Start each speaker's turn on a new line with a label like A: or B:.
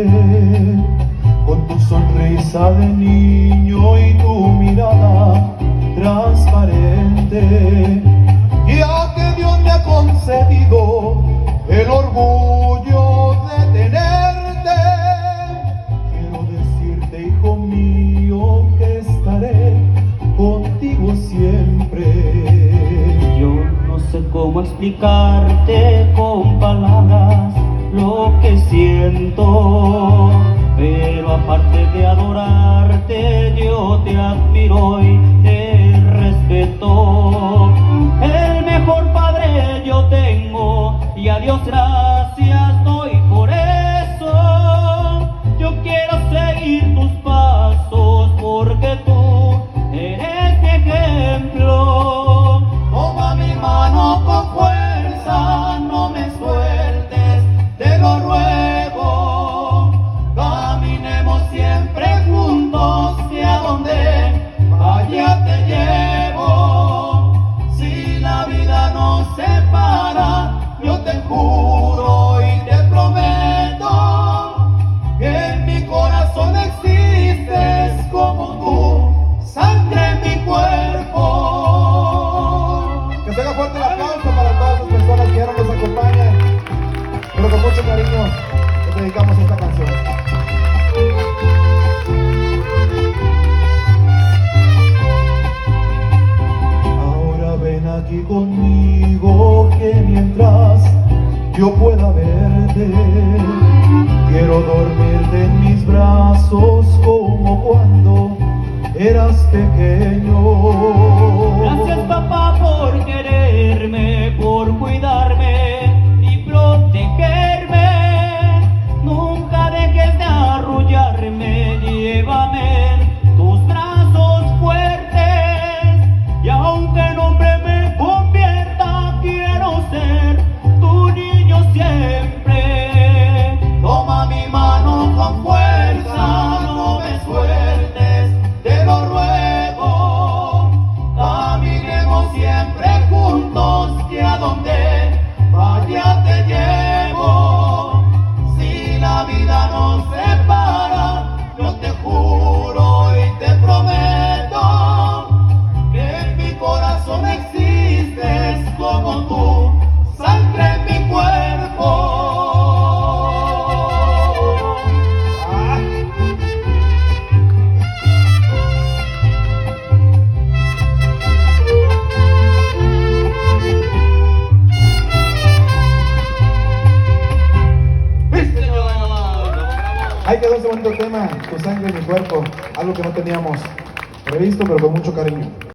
A: verte, con tu sonrisa de niño y tu mirada transparente. Ya que Dios me ha concedido el orgullo de tenerte, quiero decirte, hijo mío, que estaré contigo siempre.
B: Yo no sé cómo explicarte con palabras lo que siento, pero aparte de adorarte, yo te admiro y te respeto. El mejor padre yo tengo y a Dios gracias doy por eso. Yo quiero seguir tus pasos porque tú eres mi ejemplo. Toma mi mano con fuerza, no me sueltes, te lo ruego. Caminemos siempre juntos y a donde vaya te llevo. Si la vida nos separa, yo te juro y te prometo que en mi corazón existes como tú, sangre en mi cuerpo.
A: Que se haga fuerte el aplauso para todas las personas que ahora nos acompañan, pero con mucho cariño les dedicamos esta canción. Ahora ven aquí conmigo, que mientras yo pueda verte, quiero dormirte en mis brazos como cuando eras pequeño.
B: Gracias, papá, por quererme, por cuidarme y protegerme. Nunca dejes de arrullarme, llévame en tus brazos fuertes. Y aunque en hombre me convierta, quiero ser tu niño siempre. Toma mi mano con fuerza, no me sueltes, te lo ruego. Caminemos siempre juntos y a donde vaya te llevo. Si la vida nos separa, yo te juro y te prometo que en mi corazón existes como tú, sangre en mi cuerpo.
A: Ahí quedó ese bonito tema, tu sangre en mi cuerpo, algo que no teníamos previsto, pero con mucho cariño.